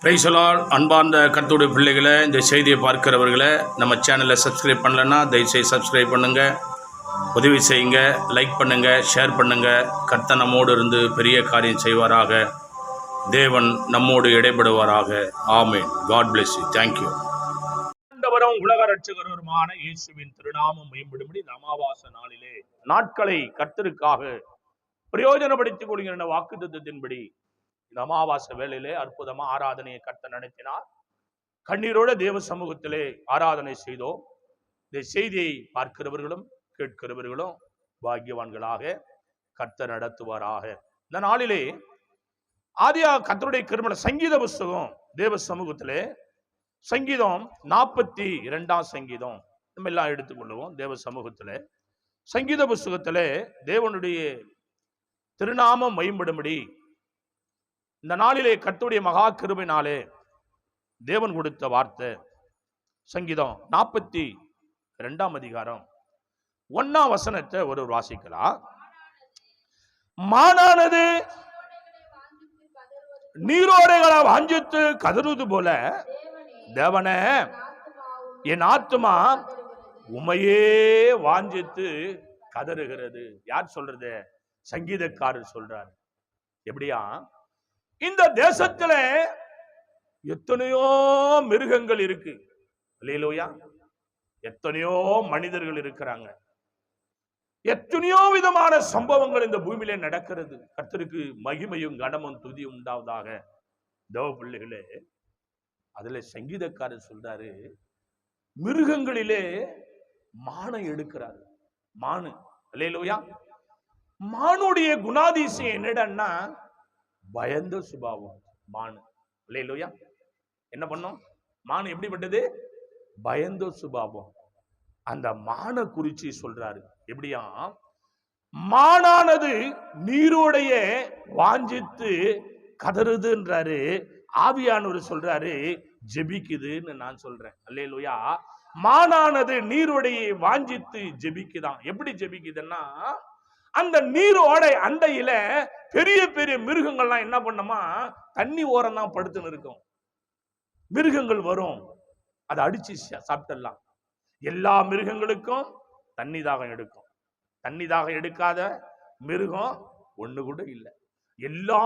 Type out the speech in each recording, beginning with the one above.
Praise the Lord. அன்பார்ந்த கர்த்தருடைய பிள்ளைகளை, இந்த செய்தியை பார்க்கிறவர்களை, நம்ம சேனலை சப்ஸ்கிரைப் பண்ணலைன்னா தயவுசெய்து சப்ஸ்கிரைப் பண்ணுங்கள், உதவி செய்யுங்க, லைக் பண்ணுங்கள், ஷேர் பண்ணுங்கள். கர்த்தர் நம்மோடு இருந்து பெரிய காரியம் செய்வாராக. தேவன் நம்மோடு இடைபடுவாராக. Amen. God bless you. Thank you. ஆண்டவரும் உலக ரட்சகருமான இயேசுவின் திருநாமம் மேம்படும்படி இந்த அமாவாசை நாளிலே நாட்களை கர்த்தருக்காக பிரயோஜனப்படுத்திக் கொள்கிற வாக்குத்தத்தத்தின்படி இந்த அமாவாசை வேளையிலே அற்புதமா ஆராதனையை கர்த்தர் நடத்தினார். கண்ணீரோட தேவ சமூகத்திலே ஆராதனை செய்தோம். இந்த செய்தியை பார்க்கிறவர்களும் கேட்கிறவர்களும் பாக்கியவான்களாக கர்த்தர் நடத்துவாராக. இந்த நாளிலே ஆதியா கர்த்தருடைய கிருபை சங்கீத புஸ்தகம் தேவ சமூகத்திலே சங்கீதம் 42 சங்கீதம் நம்ம எல்லாம் எடுத்துக்கொள்ளுவோம். தேவ சமூகத்திலே சங்கீத புஸ்தகத்திலே தேவனுடைய திருநாமம் மேம்படும்படி இந்த நாளிலே கர்த்தருடைய மகா கிருபையினாலே தேவன் கொடுத்த வார்த்தை சங்கீதம் 42 அதிகாரம் 1 வசனத்தை ஒரு வாசிக்கலாம். மானானது நீரோடைகளை வாஞ்சித்து கதறுவது போல தேவனே என் ஆத்துமா உமையே வாஞ்சித்து கதறுகிறது. யார் சொல்றது? சங்கீதக்காரர் சொல்றார். எப்படியா? இந்த தேசத்துல எத்தனையோ மிருகங்கள் இருக்கு, அல்லேலூயா. எத்தனையோ மனிதர்கள் இருக்கிறாங்க, எத்தனையோ விதமான சம்பவங்கள் இந்த பூமியிலே நடக்கிறது. கர்த்தருக்கு மகிமையும் கனமும் துதியும் உண்டாவதாக. தேவ பிள்ளைகளே, அதுல சங்கீதக்காரர் சொல்றாரு, மிருகங்களிலே மானை எடுக்கிறாரு. மானு, அல்லேலூயா. மானுடைய குணாதிசயம் என்னடன்னா பயந்த சுபாவம். மானு, அல்லேலூயா. என்ன பண்ணும்? மானு எப்படிப்பட்டது? பயந்த சுபாவம். அந்த மான குறிச்சி சொல்றாரு. எப்படியா? மானானது நீரோடைய வாஞ்சித்து கதறுதுன்றாரு. ஆவியானவர் சொல்றாரு ஜெபிக்குதுன்னு நான் சொல்றேன். அல்லேலூயா. மானானது நீரோடைய வாஞ்சித்து ஜெபிக்குதான். எப்படி ஜெபிக்குதுன்னா, அந்த நீரோடை அண்டையில பெரிய பெரிய மிருகங்கள்லாம் என்ன பண்ணுமா, தண்ணி ஓரம் தான் படுத்துன்னு இருக்கும். மிருகங்கள் வரும், அதை அடிச்சு சாப்பிட்டுடலாம். எல்லா மிருகங்களுக்கும் தண்ணி தாகம் எடுக்கும். தண்ணி தாகம் எடுக்காத மிருகம் ஒண்ணு கூட இல்லை. எல்லா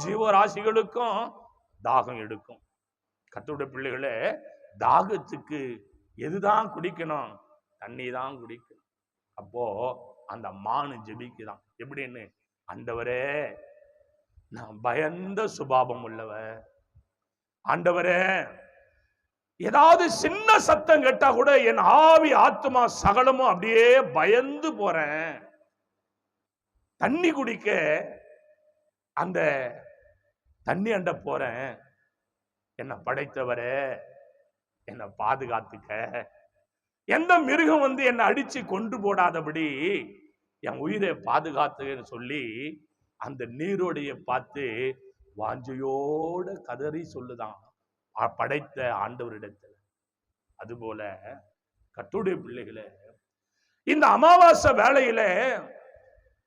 ஜீவராசிகளுக்கும் தாகம் எடுக்கும். கர்த்தருடைய பிள்ளைகளே, தாகத்துக்கு எதுதான் குடிக்கணும்? தண்ணி தான் குடிக்கணும். அப்போ அந்த மானு ஜெபிக்குதான். எப்படின்னு, ஆண்டவரே நான் பயந்த சுபாவம் உள்ளவ, ஆண்டவரே ஏதாவது சின்ன சத்தம் கேட்டா கூட என் ஆவி ஆத்மா சகலமும் அப்படியே பயந்து போறேன். தண்ணி குடிக்க அந்த தண்ணி அண்ட போறேன். என்னை படைத்தவரே என்னை பாதுகாத்துக்க. எந்த மிருகம் வந்து என்னை அடிச்சு கொண்டு போடாதபடி என் உயிரை பாதுகாத்துன்னு சொல்லி அந்த நீரோடைய பார்த்து வாஞ்சையோட கதறி சொல்லுதான் படைத்த ஆண்டவரிடத்துல. அதுபோல கர்த்தருடைய பிள்ளைகளே, இந்த அமாவாசை வேளையில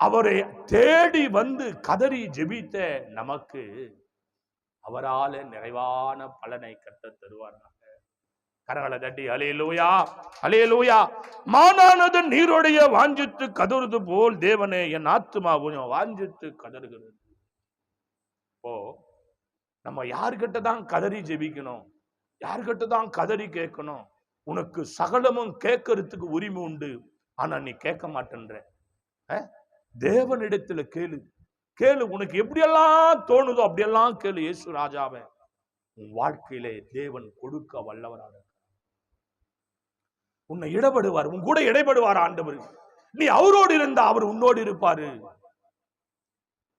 அவரை தேடி வந்து கதறி ஜெபித்த நமக்கு அவரால நிறைவான பலனை கர்த்தர் தருவார்கள். கரங்களை தட்டி அல்லேலூயா, அல்லேலூயா. மானானது நீரோடைய வாஞ்சித்து கதறுது போல் தேவனே என் ஆத்துமாவும் வாஞ்சித்து கதறுகிறது. ஓ, நம்ம யார்கிட்ட தான் கதறி ஜெபிக்கணும்? யார்கிட்ட தான் கதறி கேட்கணும்? உனக்கு சகலமும் கேட்கறதுக்கு உரிமை உண்டு, ஆனா நீ கேட்க மாட்டேன்ற. தேவனிடத்துல கேளு, கேளு. உனக்கு எப்படியெல்லாம் தோணுதோ அப்படியெல்லாம் கேளு. இயேசு ராஜாவை உன் வாழ்க்கையிலே தேவன் கொடுக்க வல்லவராக. உன்னை இடப்படுவார், உன் கூட இடைப்படுவார் ஆண்டவர். நீ அவரோடு இருந்தா அவர் உன்னோடு இருப்பாரு.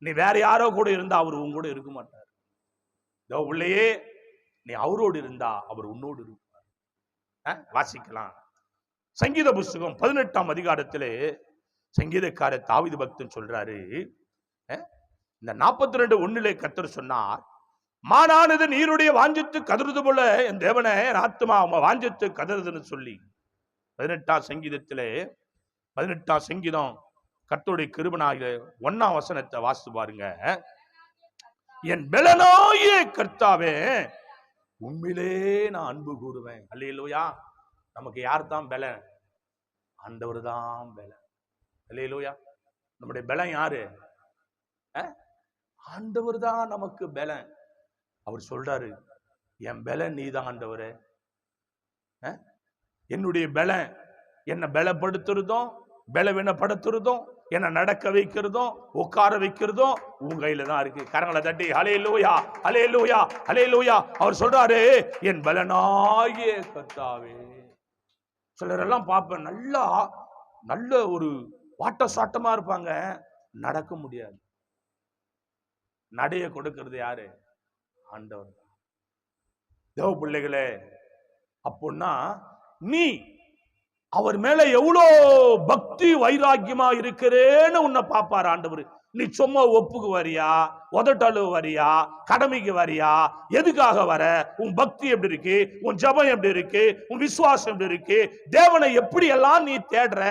நீ வேற யாரோ கூட இருந்தா அவர் உன் கூட இருக்க மாட்டார். உள்ளேயே நீ அவரோடு இருந்தா அவர் உன்னோடு இருப்பார். வாசிக்கலாம். சங்கீத புஸ்தகம் 18 அதிகாரத்திலே சங்கீதக்காரர் தாவீது பக்தன் சொல்றாரு, இந்த 42:1 கர்த்தர் சொன்னார், மானானது நீருடைய வாஞ்சித்து கதறுது போல என் தேவனே என் ஆத்துமா வாஞ்சித்து கதறுதுன்னு சொல்லி 18 சங்கீதத்திலே 18 சங்கீதம் கர்த்தருடைய கிருபையினாலே 1 வசனத்தை வாசித்து பாருங்க. என் பலனாகிய கர்த்தாவே உண்மையிலே நான் அன்பு கூறுவேன். அல்லேலூயா. நமக்கு யார் தான் பலன்? ஆண்டவர் தான் பலன். அல்லேலூயா. நம்முடைய பலன் யாரு? ஆண்டவர் தான் நமக்கு பலன். அவர் சொல்றாரு, என் பலன் நீதான் ஆண்டவரே. என்னுடைய பலன் என்ன பலப்படுத்துறதும் பலவீனப்படுத்துறதும் என்ன நடக்க வைக்கிறதும் உட்கார வைக்கிறதும் உங்க கையில தான் இருக்கு. கரங்களை தட்டி ஹல்லேலூயா, ஹல்லேலூயா, ஹல்லேலூயா. அவர் சொல்றாரு, என் பலனாகிய கர்த்தாவே. சிலரெல்லாம் பார்ப்பேன், நல்ல ஒரு வாட்ட சாட்டமா இருப்பாங்க, நடக்க முடியாது. நடைய கொடுக்கிறது யாரு? ஆண்டவர். தேவ பிள்ளைகளே, அப்போன்னா நீ அவர் மேல எவ்வளோ பக்தி வைராக்கியமா இருக்கிறேன்னு உன்னை பாப்பாரு ஆண்டவர். நீ சும்மா ஒப்புக்கு வரியா, உதட்டளு வரியா, கடமைக்கு வரியா, எதுக்காக வர? உன் பக்தி எப்படி இருக்கு? உன் ஜபம் எப்படி இருக்கு? உன் விசுவாசம் எப்படி இருக்கு? தேவனை எப்படி எல்லாம் நீ தேடுற?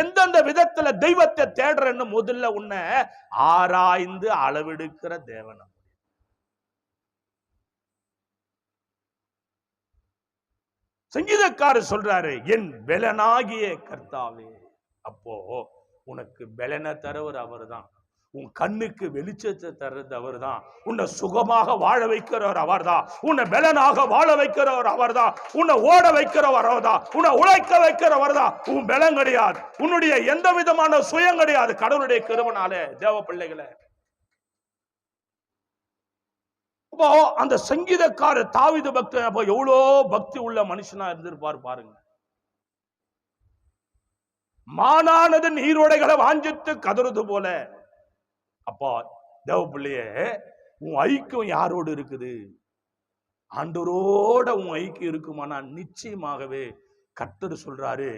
எந்தெந்த விதத்துல தெய்வத்தை தேடுறன்னு முதல்ல உன்னை ஆராய்ந்து அளவெடுக்கிற தேவன். சங்கீதக்காரர் சொல்றாரு, என் பலனாகிய கர்த்தாவே. அப்போ உனக்கு பலனை தரவர் அவர் தான். உன் கண்ணுக்கு வெளிச்சத்தை தர்றது அவர் தான். உன்னை சுகமாக வாழ வைக்கிறவர் அவர் தான். உன்னை பலனாக வாழ வைக்கிறவர் அவர் தான். உன்னை ஓட வைக்கிறவர் அவர் தான். உன்னை உழைக்க வைக்கிறவர் தான். உன் பலம் கிடையாது, உன்னுடைய எந்த விதமான சுயம் கிடையாது. கடவுளுடைய கிருபையாலே தேவ பிள்ளைகளை. அப்போ அந்த சங்கீதக்காரர் தாவீது பக்தன் அப்போ எவ்வளோ பக்தி உள்ள மனுஷனா இருந்திருப்பார் பாருங்க. மானானது நீரோடைகளை வாஞ்சித்து கதறுது போல. அப்பா தேவ பிள்ளையே, உன் ஐக்கியம் யாரோடு இருக்குது? ஆண்டவரோட உன் ஐக்கியம் இருக்குமானா நிச்சயமாகவே கர்த்தர் சொல்றாரு,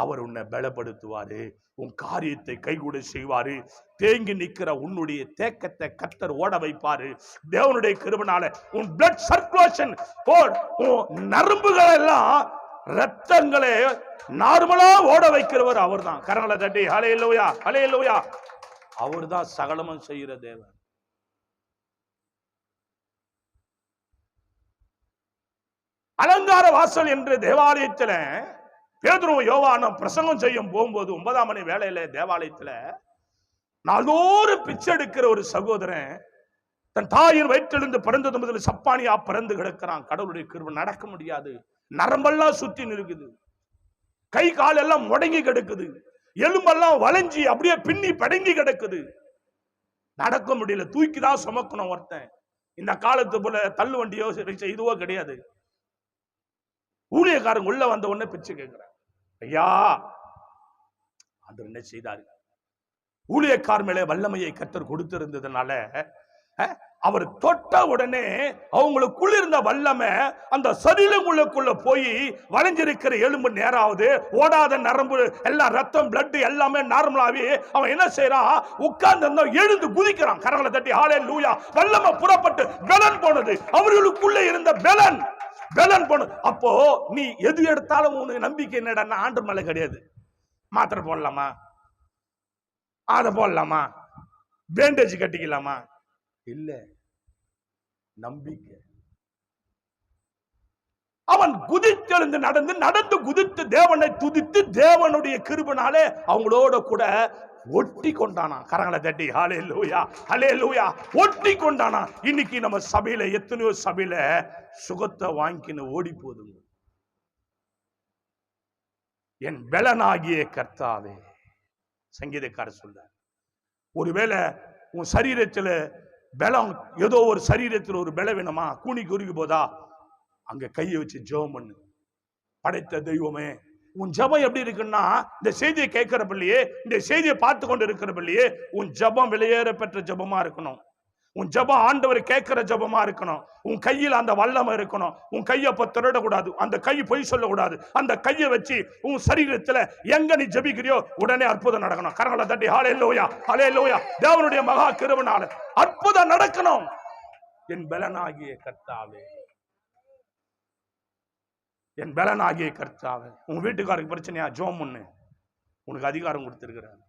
அவர் உன்னை பலப்படுத்துவாரு, உன் காரியத்தை கைகூட செய்வாரு. தேங்கி நிற்கிற உன்னுடைய தேக்கத்தை கர்த்தர் ஓட வைப்பாரு. தேவனுடைய கிருபையால உன் பிளட் சர்க்குலேஷன், உன் நரம்புகள் எல்லாம் ரத்தங்களை நார்மலா ஓட வைக்கிறவர் அவர் தான். கரங்களை தட்டி ஹல்லேலூயா, ஹல்லேலூயா. அவர் தான் சகலமும் செய்கிற தேவன். அலங்கார வாசல் என்று தேவாலயத்தில் பேதுருவும் யோவானும் பிரசங்கம் செய்யும் போகும்போது 9ஆம் மணி வேளையில தேவாலயத்துல நாள்தோறும் பிச்சை எடுக்கிற ஒரு சகோதரன் தன் தாயின் வயிற்றிலிருந்து பிறந்தது முதல் சப்பானியா பிறந்து கிடக்கிறான். கடவுளுடைய கிருபை, நடக்க முடியாது, நரம்பெல்லாம் சுத்தி நிற்குது, கை கால் எல்லாம் முடங்கி கிடக்குது, எலும்பெல்லாம் வளைஞ்சி அப்படியே பின்னி படங்கி கிடக்குது, நடக்க முடியல, தூக்கிதான் சுமக்கணும் ஒருத்தன். இந்த காலத்து போல தள்ளு வண்டியோ இதுவோ கிடையாது. ஊழியக்காரங்க உள்ள வந்த உடனே பிச்சை கேட்கிறார். ஐயா, அது என்ன செய்தாரு? ஊழியக்கார் மேலே வல்லமையை கர்த்தர் கொடுத்திருந்ததுனால அவர் தொட்ட உடனே அவங்களுக்குள்ள இருந்த வல்லமை அந்த சரீரங்களுக்குள்ள போய் வளைஞ்சிருக்கிற எலும்பு நேராவது, ஓடாத நரம்பு எல்லாம் ரத்தம் பிளட் எல்லாமே நார்மலாவே அவன் என்ன செய்யறான்? உட்கார்ந்து எழுந்து குதிக்கிறான். கரங்களை தட்டி ஹல்லேலூயா. வல்லமை புறப்பட்டு பலன் போனது. அவர்களுக்குள்ள இருந்த பலன் போனது. அப்போ நீ எது எடுத்தாலும் உனக்கு நம்பிக்கை என்னடா? ஆண்டு மேல கிடையாது. மாத்திரை போடலாமா, அதை போடலாமா, பேண்டேஜ் கட்டிக்கலாமா? இல்ல, நம்பிக்கை. அவன் குதித்தெழுந்து நடந்து குதித்து தேவனை துதித்து தேவனுடைய கிருபையாலே அவங்களோட கூட ஒட்டி கொண்டானா. கரங்களை தட்டி ஹல்லேலூயா, ஹல்லேலூயா. ஒட்டி கொண்டானா. இன்னைக்கு நம்ம சபையில எத்தனையோ சபையில சுகத்தை வாங்கின்னு ஓடி போதுங்க. என் பலனாகிய கர்த்தாவே. சங்கீதக்காரர் சொல்ற, ஒருவேளை உன் சரீரத்துல பலம், ஏதோ ஒரு சரீரத்தில் ஒரு பலவீனமா கூனி குறுகி போதா, அங்க கையை வச்சு ஜெபம் பண்ணு. படைத்த தெய்வமே, உன் ஜபம் எப்படி இருக்குன்னா, இந்த செய்தியை கேட்கிற பிள்ளையே, இந்த செய்தியை பார்த்து கொண்டு இருக்கிற பிள்ளையே, உன் ஜபம் வெளியேற பெற்ற ஜபமா இருக்கணும். உன் ஜபம் ஆண்டவர் கேட்கிற ஜபமா இருக்கணும். உன் கையில் அந்த வல்லமை இருக்கணும். உன் கையை திருடக்கூடாது, அந்த கை பொய் சொல்லக்கூடாது. அந்த கையை வச்சு உன் சரீரத்துல எங்க நீ ஜபிக்கிறியோ உடனே அற்புதம் நடக்கணும். கரங்களை தட்டி ஹல்லேலூயா, ஹல்லேலூயா. தேவனுடைய மகா கிருபையால அற்புதம் நடக்கணும். என் பலனாகிய கர்த்தாவே, என் பலனாகிய கர்த்தாவே. உங்க வீட்டுக்காரருக்கு பிரச்சனையா? ஜெபம் பண்ணு, உனக்கு அதிகாரம் கொடுத்திருக்கிறார்.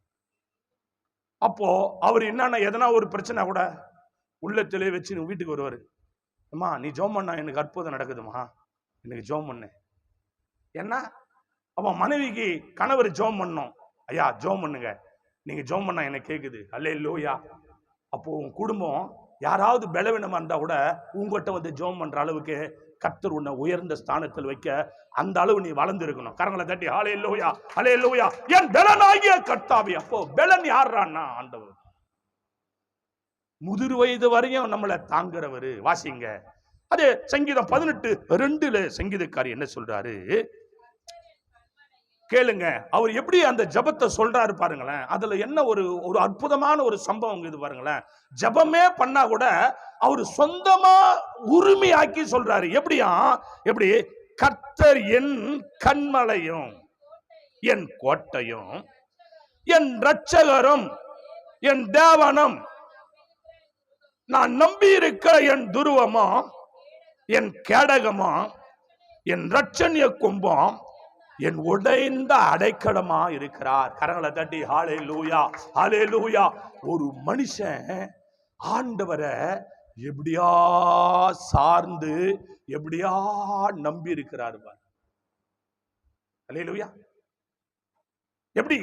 அப்போ அவர் என்னன்னா, எதனா ஒரு பிரச்சனை கூட உள்ளத்திலே வச்சு வீட்டுக்கு வருவாரு. அம்மா நீ ஜெபம் பண்ணா எனக்கு அற்புதம் நடக்குதுமா, எனக்கு ஜெபம் பண்ணு. என்ன அவன் மனைவிக்கு கணவர் ஜெபம் பண்ணோம். ஐயா ஜெபம் பண்ணுங்க, நீங்க ஜெபம் பண்ணா எனக்கு கேக்குது. அல்லேலூயா. அப்போ உன் குடும்பம் யாராவது பலவீனமா இருந்தா கூட உங்ககிட்ட வந்து ஜெபம் பண்ற அளவுக்கு கர்த்தர் உன்னை உயர்ந்த ஸ்தானத்தில் வைக்க அந்த அளவு நீ வளர்ந்து இருக்கணும். கரங்களை தட்டி ஹல்லேலூயா ஹல்லேலூயா. என் பலனாகிய கர்த்தாவே. அப்போ பலன் யாரான்னா ஆண்டவர். முதிர் வயது வரையும் நம்மளை தாங்குறவரு. வாசிங்க அது சங்கீதம் 18:2 சங்கீதக்காரி என்ன சொல்றாரு கேளுங்க. அவர் எப்படி அந்த ஜபத்தை சொல்றாரு பாருங்களேன். அதுல என்ன ஒரு அற்புதமான ஒரு சம்பவம் இது பாருங்களேன். ஜபமே பண்ணா கூட அவர் சொந்தமா உரிமையாக்கி சொல்றாரு. எப்படி கர்த்தர் என் கன்மலையும் என் கோட்டையும் என் இரட்சகரும் என் தேவனும், நான் நம்பி இருக்க என் துருவமும் என் கேடகமும் என் இரட்சணிய கொம்பும் என் உடைந்த அடைக்கலமா இருக்கிறார். கரங்களை தட்டி ஹல்லேலூயா ஹல்லேலூயா. ஒரு மனுஷன் ஆண்டவரை எப்படியா சார்ந்து எப்படியா நம்பி இருக்கிறார். ஹல்லேலூயா. எப்படி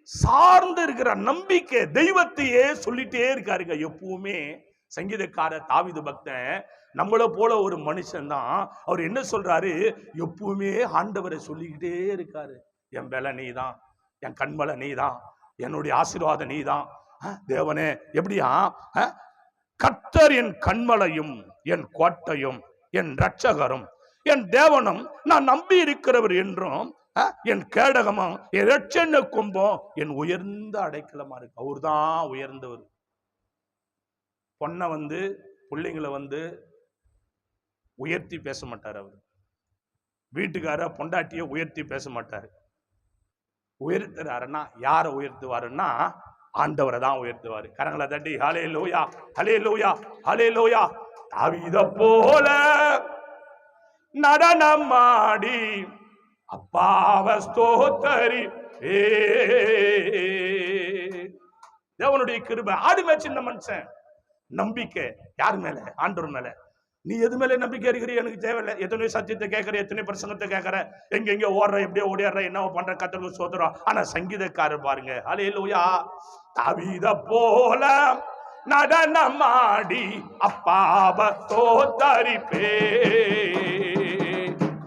சார்ந்து இருக்கிற நம்பிக்கை தெய்வத்தையே சொல்லிட்டே இருக்காருங்க எப்பவுமே. சங்கீதக்கார தாவீது பக்தன் நம்மள போல ஒரு மனுஷன் தான். அவர் என்ன சொல்றாரு, எப்பவுமே ஆண்டவரை சொல்லிக்கிட்டே இருக்காரு. என் பல நீதான், என் கண்மலை நீதான், என்னுடைய ஆசீர்வாதம் நீதான் தேவனே. எப்படியா கர்த்தர் என் கண்மலையும் என் கோட்டையும் என் இரட்சகரும் என் தேவனும், நான் நம்பி இருக்கிறவர் என்றும் என் கேடகமும் என் இரட்சணிய கொம்பும் என் உயர்ந்த அடைக்கலமா இருக்கு. அவர் தான் உயர்ந்தவர். பொண்ணை பிள்ளைங்களை உயர்த்தி பேச மாட்டார். அவர் வீட்டுக்கார பொண்டாட்டிய உயர்த்தி பேச மாட்டார். உயர்த்துறாருன்னா யாரை உயர்த்துவாருன்னா ஆண்டவரை தான் உயர்த்துவாரு. கரங்களை தட்டி ஹல்லேலூயா ஹல்லேலூயா ஹல்லேலூயா. தாவீதை போல நடனமாடி அப்பாவை ஸ்தோத்தரி. தேவனுடைய கிருபை. ஆடுமே சின்ன மனுஷன். நம்பிக்கை யார் மேல? ஆண்டவர் மேல. நீ எது மேல நம்பிக்கை இருக்கிறீ எனக்கு தேவையில்லை. எத்தனையோ சத்தியத்தை கேட்கற, எத்தனை பிரசங்கத்தை கேட்கற, எங்க ஓடுற, எப்படியோ ஓடிடுற, என்ன பண்ற, கர்த்தருக்கு ஸ்தோத்திரம். ஆனா சங்கீதக்காரர் பாருங்க, ஹல்லேலூயா. தாவீதை போல நடனமாடி அப்பாவை ஸ்தோத்தரிப்பே.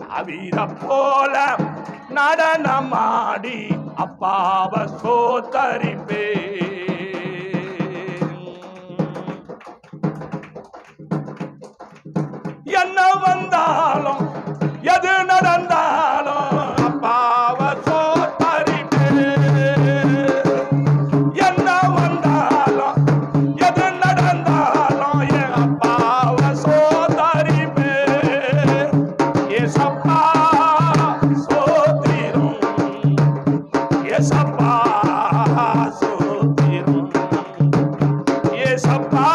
தாவீதை போல நடனமாடி அப்பாவை ஸ்தோத்தரிப்பே. என்ன வந்தாலும் எது நடந்தாலும் அப்பாவை ஸ்தோத்தரிப்பே. என்ன வந்தாலும் எது நடந்தாலும் என் அப்பாவை ஸ்தோத்தரிப்பே. ஏசப்பா ஸ்தோத்திரம், ஏசப்பா ஸ்தோத்திரம், ஏசப்பா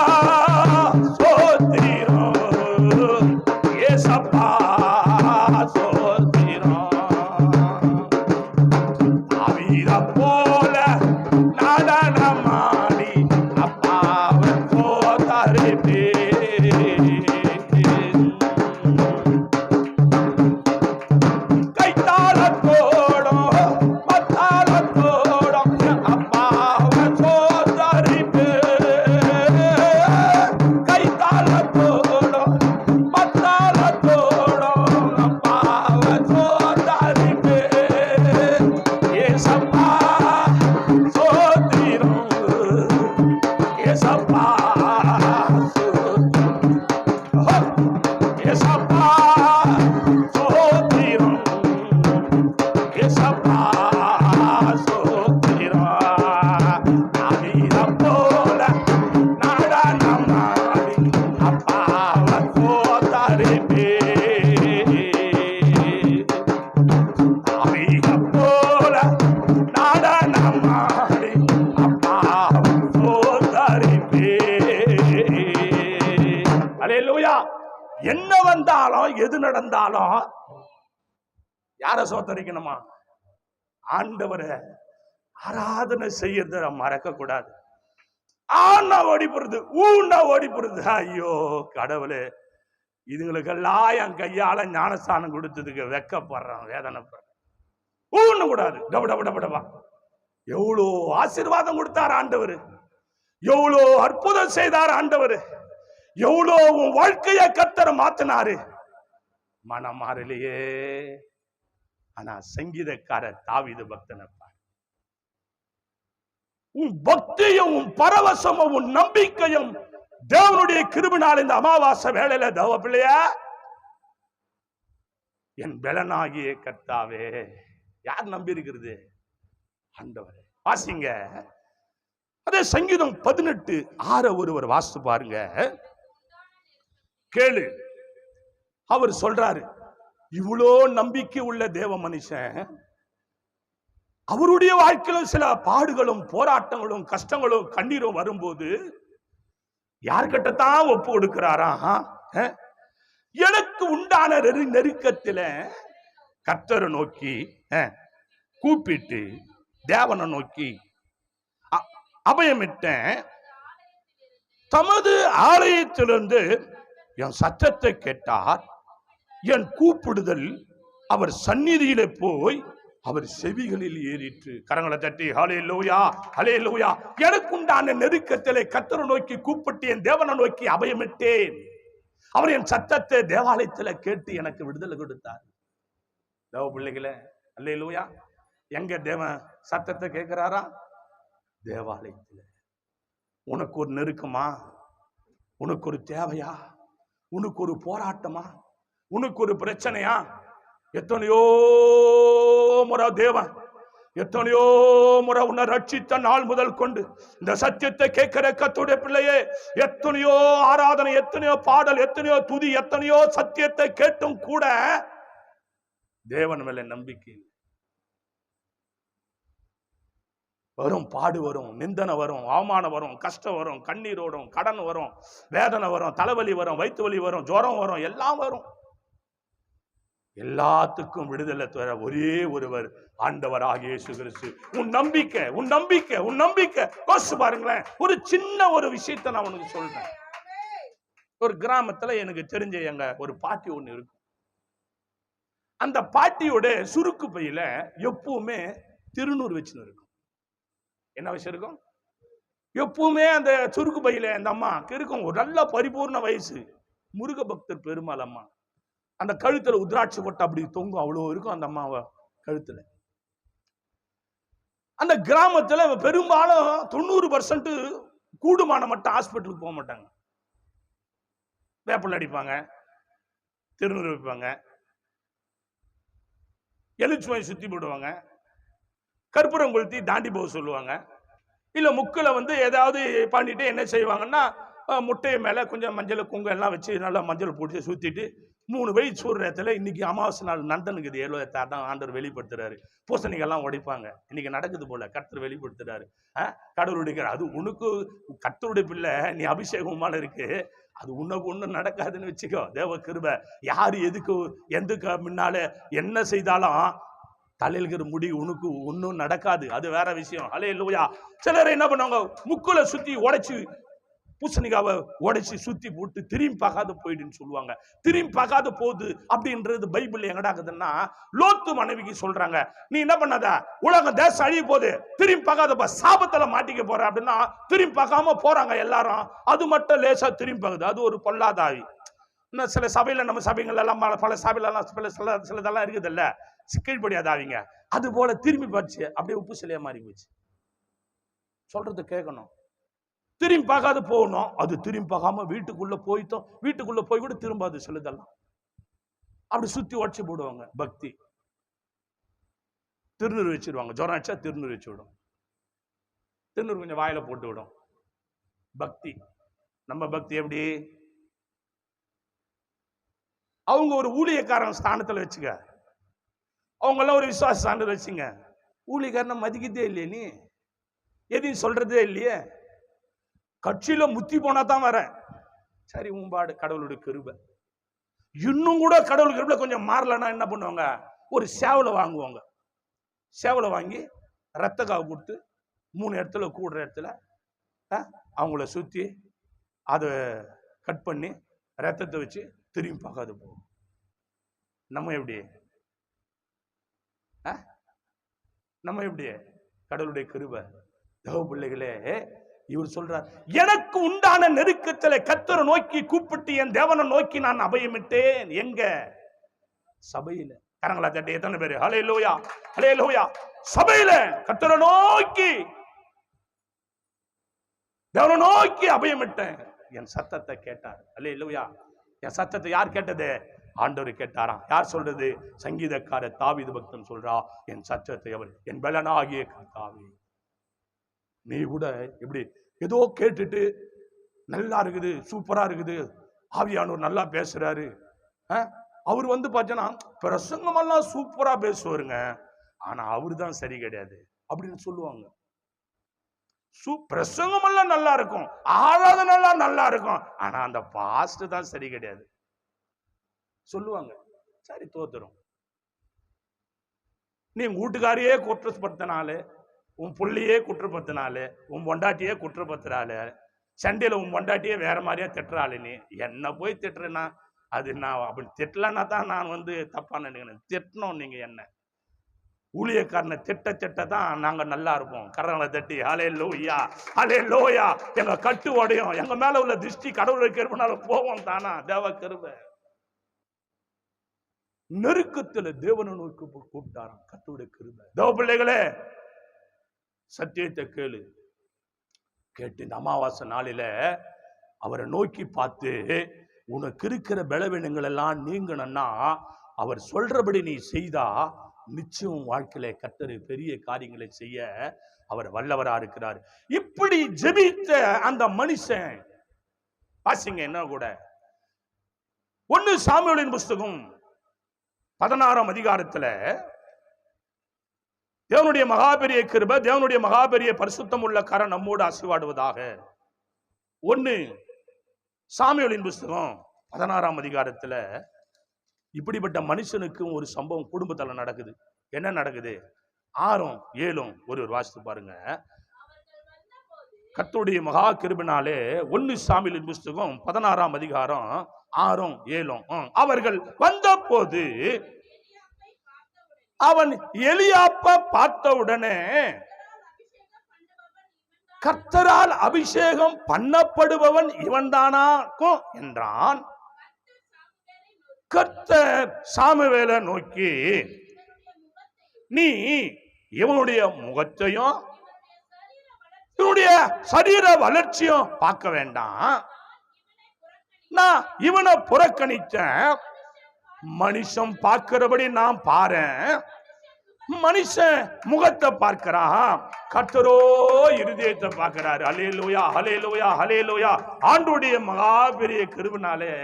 என்ன வந்தாலும் எது நடந்தாலும் யார சோத்தரிக்கணுமா? ஆண்டவரை ஆராதனை செய்யறத மறக்க கூடாது. ஆனா ஓடி போறது, ஊன்னா ஓடி போறது. ஐயோ கடவுளே, இதுங்களுக்கெல்லாம் என் கையால ஞானஸ்தானம் கொடுத்ததுக்கு வெக்கப்படுறான், வேதனைப்படுறான். ஊன்னு கூடாது, டப டப டப டபா. எவ்வளோ ஆசீர்வாதம் கொடுத்தார் ஆண்டவர், எவ்வளோ அற்புதம் செய்தார் ஆண்டவர், எவ்வளோ உன் வாழ்க்கைய கர்த்தர் மாத்தினாரு. மனம் மாறலையே. ஆனா சங்கீதக்கார தாவீது பக்தனப்பா, உன் பக்தியும் உன் பரவசமும் உன் நம்பிக்கையும் தேவனுடைய கிருபையினால் இந்த அமாவாசை வேளையில தேவ பிள்ளையா, என் பலனாகிய கர்த்தாவே. யார் நம்பி இருக்கிறது? ஆண்டவரே. வாசிங்க, அதே சங்கீதம் 18:6 ஒருவர் வாசித்து பாருங்க, கேளு. அவர் சொல்றாரு, இவ்வளோ நம்பிக்கை உள்ள தேவ மனுஷன் அவருடைய வாழ்க்கையிலும் சில பாடுகளும் போராட்டங்களும் கஷ்டங்களும் கண்ணீரும் வரும்போது யார்கிட்டத்தான் ஒப்பு கொடுக்கிறாரா? எனக்கு உண்டான நெருக்கத்தில கர்த்தரை நோக்கி கூப்பிட்டு தேவனை நோக்கி அபயமிட்ட தமது ஆலயத்திலிருந்து என் சத்தத்தை கேட்டார். என் கூப்பிடுதல் அவர் சந்நிதியிலே போய் அவர் செவிகளில் ஏறிற்று. கரங்களை தட்டி ஹல்லேலூயா, ஹல்லேலூயா. எனக்கு உண்டான நெருக்கத்திலே கர்த்தரை நோக்கி கூப்பிட்டு என் தேவனை நோக்கி அபயமிட்டேன். அவர் என் சத்தத்தை தேவாலயத்தில் கேட்டு எனக்கு விடுதலை கொடுத்தார். தேவ பிள்ளைகளே, ஹல்லேலூயா. எங்க தேவன் சத்தத்தை கேட்கிறாரா? தேவாலயத்தில். உனக்கு ஒரு நெருக்கமா? உனக்கு ஒரு தேவையா? உனக்கு ஒரு போராட்டமா? உனக்கு ஒரு பிரச்சனையா? எத்தனையோ முறை தேவன் எத்தனையோ முறை உன்னை ரட்சித்த நாள் முதல் கொண்டு இந்த சத்தியத்தை கேட்கிற கர்த்தருடைய பிள்ளையே, எத்தனையோ ஆராதனை, எத்தனையோ பாடல், எத்தனையோ துதி, எத்தனையோ சத்தியத்தை கேட்டும் கூட தேவன் மேல நம்பிக்கை. வரும் பாடு வரும், நிந்தனை வரும், அவமானம் வரும், கஷ்டம் வரும், கண்ணீர் வரும், கடன் வரும், வேதனை வரும், தலைவலி வரும், வயிற்று வலி வரும், ஜுரம் வரும், எல்லாம் வரும். எல்லாத்துக்கும் விடுதலை தர ஒரே ஒருவர் ஆண்டவராகிய இயேசு கிறிஸ்து. உன் நம்பிக்கை, உன் நம்பிக்கை, உன் நம்பிக்கை. யோசிச்சு பாருங்களேன். ஒரு சின்ன ஒரு விஷயத்தை நான் உனக்கு சொல்றேன். ஒரு கிராமத்துல எனக்கு தெரிஞ்ச எங்க ஒரு பாட்டி ஒண்ணு இருக்கு. அந்த பாட்டியோட சுருக்கு பையில எப்பவுமே திருநூறு வச்சுன்னு இருக்கும். என்ன விஷயம் இருக்கும்? எப்பவுமே அந்த சுருக்கு பையில அந்த அம்மா இருக்கும். ஒரு நல்ல பரிபூர்ண வயசு முருக பக்தர் பெருமாள் அம்மா. அந்த கழுத்துல உத்ராட்சி கொட்டை அப்படி தொங்கும், அவ்வளவு இருக்கும் அந்த அம்மாவை கழுத்துல. அந்த கிராமத்துல பெரும்பாலும் 90% கூடுமான மட்டும் ஹாஸ்பிட்டலுக்கு போக மாட்டாங்க. வேப்பல் அடிப்பாங்க, திருநூறு வைப்பாங்க, எலுச்சுவை சுத்தி போடுவாங்க, கற்பூரம் கொளுத்தி தாண்டி போக சொல்லுவாங்க. இல்ல முக்கில் ஏதாவது பண்ணிட்டு என்ன செய்வாங்கன்னா, முட்டையை மேல கொஞ்சம் மஞ்சள் குங்கம் எல்லாம் வச்சு நல்லா மஞ்சள் போட்டு சுத்திட்டு 3 வயசு சூரியத்துல இன்னைக்கு அமாவாசை நாள் நந்தனுக்கு 7 ஆண்டவர் வெளிப்படுத்துறாரு. பூசணிகள்லாம் உடைப்பாங்க. இன்னைக்கு நடக்குது போல, கர்த்தர் வெளிப்படுத்துறாரு. கடவுளுடைய அது உனக்கு கர்த்தருடைய பிள்ளை, நீ அபிஷேகமான இருக்கு, அது உனக்கு ஒண்ணும் நடக்காதுன்னு வச்சுக்கோ. தேவ கிருபை. யாரு எதுக்கு எதுக்கு முன்னால என்ன செய்தாலும் தலையில் இருக்கிற முடி உனக்கு ஒன்றும் நடக்காது, அது வேற விஷயம். ஹல்லேலூயா. சிலர் என்ன பண்ணுவாங்க, முக்குல சுத்தி உடைச்சு பூசணிக்காவை உடைச்சு சுத்தி போட்டு திரும்பி பார்க்காத போயிடுன்னு சொல்லுவாங்க. திரும்பி பார்க்காத போகுது அப்படின்றது பைபிள் எங்கடா இருக்குதுன்னா, லோத்து மனைவிக்கு சொல்றாங்க, நீ என்ன பண்ணாத, உலகம் தேசம் அழிய போகுது, திரும்பி பார்க்காதப்பா, சாபத்துல மாட்டிக்க போற அப்படின்னா திரும்பி பார்க்காம போறாங்க எல்லாரும். அது மட்டும் லேசா திரும்பி பார்க்குது. அது ஒரு பொல்லாதாவி. இன்னும் சில சபையில, நம்ம சபைகள் எல்லாம் பல சபையில எல்லாம் சிலதெல்லாம் இருக்குது இல்ல, கீழ்படியாதாவிங்க. அது போல திரும்பி பார்த்து அப்படியே உப்பு சிலையா மாறி போச்சு. சொல்றது கேட்கணும். திரும்பி பார்க்காத போகணும். அது திரும்பி பார்க்காம வீட்டுக்குள்ள போய்த்தோம், வீட்டுக்குள்ள போய் கூட திரும்பாது சிலதெல்லாம். அப்படி சுத்தி உடச்சு போடுவாங்க. பக்தி திருநூறு வச்சிருவாங்க. ஜுரம் அடிச்சா திருநூறு வச்சு விடும், திருநூறு கொஞ்சம் வாயில போட்டு விடும். பக்தி. நம்ம பக்தி எப்படி? அவங்க ஒரு ஊழியக்காரன் ஸ்தானத்துல வச்சுக்க, அவங்க எல்லாம் ஒரு விசுவாச ஸ்தானத்துல வச்சுங்க. ஊழியக்காரனை மதிக்கதே இல்லையே, நீ எதையும் சொல்றதே இல்லையே. கட்சியில முத்தி போனா தான் வர. சரி, உம்பாடு கடவுளுடைய கிருபை. இன்னும் கூட கடவுள் கிருபை கொஞ்சம் மாறலன்னா என்ன பண்ணுவாங்க, ஒரு சேவலை வாங்குவாங்க. சேவலை வாங்கி ரத்த காவு கொடுத்து 3 இடத்துல கூடுற இடத்துல அவங்கள சுத்தி அதை கட் பண்ணி ரத்தத்தை வச்சு திரும்பி பார்க்காது போகும். நம்ம எப்படி கடவுளுடைய கிருபை. தேவ பிள்ளைகளே, இவர் சொல்றார், எனக்கு உண்டான நெருக்கத்துல கர்த்தரை நோக்கி கூப்பிட்டு என் தேவனை நோக்கி நான் அபயமிட்டேன். எங்க? சபையில. கரங்களா தட்டி எத்தனை பேரு ஹல்லேலூயா ஹல்லேலூயா? சபையில கர்த்தரை நோக்கி தேவனை நோக்கி அபயமிட்டேன். என் சத்தத்தை கேட்டார். ஹல்லேலூயா. என் சத்தத்தை யார் கேட்டது? ஆண்டவர் கேட்டாராம். யார் சொல்றது? சங்கீதக்கார தாவீது பக்தன் சொல்றா, என் சத்தத்தை அவர் என் பலனாகிய கர்த்தாவே. நீ கூட இப்படி ஏதோ கேட்டுட்டு நல்லா இருக்குது, சூப்பரா இருக்குது, ஆவியானவர் நல்லா பேசுறாரு, அவர் வந்து பார்த்தீங்கன்னா பிரசங்கமெல்லாம் சூப்பரா பேசுவாருங்க, ஆனா அவரு தான் சரி கிடையாது அப்படின்னு சொல்லுவாங்க. பிரசங்கமெல்லாம் நல்லா இருக்கும், ஆராதனைலாம் நல்லா இருக்கும், ஆனா அந்த பாஸ்ட் தான் சரி கிடையாது சொல்லுவாங்க. சரி, தோத்துரும். நீ வீட்டுக்காரையே குற்றப்படுத்தினாலே, உன் புள்ளியே குற்றப்படுத்தினாலே, உன் பொண்டாட்டியே குற்றப்படுத்துறாள், சண்டையில உன் பொண்டாட்டியே வேற மாதிரியா திட்டுறாள், நீ என்ன போய் திட்டுறேன்னா அது நான் அப்படி திட்டலன்னா தான் நான் வந்து தப்பா நினைக்கிறேன். திட்டணும் நீங்க என்ன ஊழியக்காரனை திட்ட தான் நாங்க நல்லா இருப்போம். கரங்களை தட்டி ஹல்லேலூயா ஹல்லேலூயா. எங்க கட்டு உடையும், எங்க மேல உள்ள திருஷ்டி கடவுளுடைய கிருபையால போவோம் தானா. தேவ கிருபை. நெருக்கத்துல தேவனை நோக்கி கூப்பிட்டாராம். கர்த்தருடைய கிருபை. தேவ பிள்ளைகளே, சத்தியத்தை கேளு. கேட்டு இந்த அமாவாசை நாளில அவரை நோக்கி பார்த்து உனக்கு இருக்கிற பலவீனங்கள் எல்லாம் நீங்கணும்னா அவர் சொல்றபடி நீ செய்தா நிச்சயம் வாழ்க்கையில கர்த்தர் பெரிய காரியங்களை செய்ய அவர் வல்லவரா இருக்கிறார். இப்படி ஜெபித்த அந்த மனுஷன் வாசிங்க என்ன கூட 1 சாமுவேலின் புஸ்தகம் 16ஆம் அதிகாரத்துல தேவனுடைய மகாபெரிய கிருபை, தேவனுடைய மகாபெரிய பரிசுத்தம் உள்ள கரம் நம்மோடு ஆசீர்வாடுவதாக. 1 சாமுவேலின் புஸ்தகம் 16ஆம் அதிகாரத்துல இப்படிப்பட்ட மனுஷனுக்கும் ஒரு சம்பவம் குடும்பத்துல நடக்குது. என்ன நடக்குது? 6ம் 7ம் ஒரு வாசித்து பாருங்க. கர்த்தருடைய மகா கிருபையினாலே 1 சாமுவேலின் புஸ்தகம் 16ஆம் அதிகாரம் 6ம் 7ம். அவர்கள் வந்த போது அவன் எலியாப்ப பார்த்த உடனே கர்த்தரால் அபிஷேகம் பண்ணப்படுபவன் இவன் தானாக்கும் என்றான். கர்த்தர் சாமுவேலை நோக்கி, நீ இவனுடைய முகத்தையும் இவனுடைய சரீர வளர்ச்சியும் பார்க்க வேண்டாம், நான் இவனை புறக்கணிச்சேன். மனுஷன் பார்க்கிறபடி நான் பாரு, மனுஷன் முகத்தை பார்க்கிறான், கர்த்தரோ இருதயத்தை பார்க்கிறாரு. ஹல்லேலூயா ஹல்லேலூயா ஹல்லேலூயா. ஆண்டவருடைய மகாபெரிய கிருபையினாலே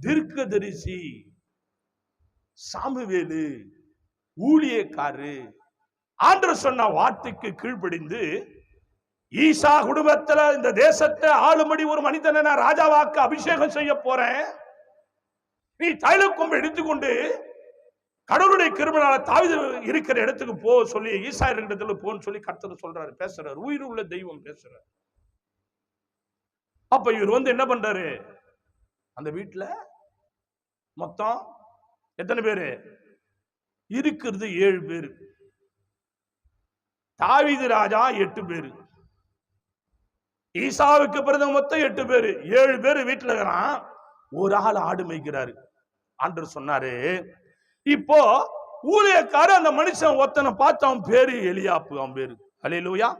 தீர்க்கதரிசி சாமுவேலு ஊழியக்காரரு ஆண்டவர் சொன்ன வார்த்தைக்கு கீழ்ப்படிந்து ஈசா குடும்பத்துல இந்த தேசத்தை ஆளும்படி ஒரு மனிதனை நான் ராஜாவாக்க அபிஷேகம் செய்ய போறேன், நீ தைலக்கொம்பு எடுத்துக்கொண்டு கடவுளுடைய கிருபையால தாவீது இருக்கிற இடத்துக்கு போ சொல்லி, ஈசா இருக்கிற இடத்துல போன்னு சொல்லி கர்த்தர் சொல்றாரு, பேசுறாரு. உயிர் உள்ள தெய்வம் பேசுறாரு. அப்ப இவர் வந்து என்ன பண்றாரு? அந்த வீட்டுல மொத்தம் எத்தனை பேரு இருக்கிறது? 7 பேரு. தாவீது ராஜா 8 பேரு, ஈசாவுக்கு பிறந்த மொத்தம் 8 பேரு. 7 பேரு வீட்டுல இருக்கிறான், ஒரு ஆள் ஆடு மேய்க்கிறாரு. ஆண்டவர் சொன்னாரு, இப்போ ஊழியக்காரர் அந்த மனுஷன் ஒருத்தனை பார்த்து, அவன் பேரு எலியாப்பு, அவன் பேரு ஹல்லேலூயா.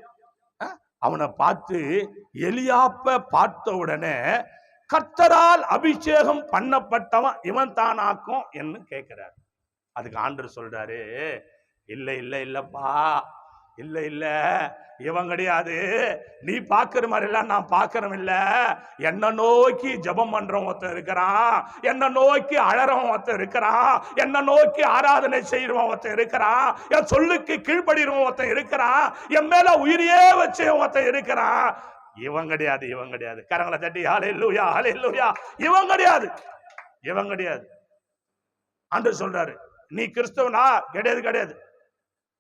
அவனை பார்த்து எலியாப்ப பார்த்த உடனே கர்த்தரால் அபிஷேகம் பண்ணப்பட்டவன் இவன் தானாக்கும் என்று கேட்கிறார். அதுக்கு ஆண்டவர் சொல்றாரு, இல்ல இல்ல இல்லப்பா, இல்ல இல்ல, இவன் கிடையாது. நீ பாக்குற மாதிரி எல்லாம் நான் பாக்குறவன் இல்ல. என்ன நோக்கி ஜெபம் பண்றவன் ஒருத்தன் இருக்கிறான், என்ன நோக்கி அழறவன் ஒருத்தன் இருக்கிறான், என்ன நோக்கி ஆராதனை செய்யறவன் ஒருத்தன் இருக்கிறான், என் சொல்லுக்கு கீழ்படுறவன் ஒருத்தன் இருக்கிறான், என் மேல உயிரியே வச்சு ஒருத்தன் இருக்கிறான். இவன் கிடையாது, இவன் கிடையாது. கரங்களை தட்டி ஹல்லேலூயா ஹல்லேலூயா. இவன் கிடையாது, இவன் கிடையாது. ஆண்டவர் சொல்றாரு, நீ கிறிஸ்தவனா? கிடையாது கிடையாது.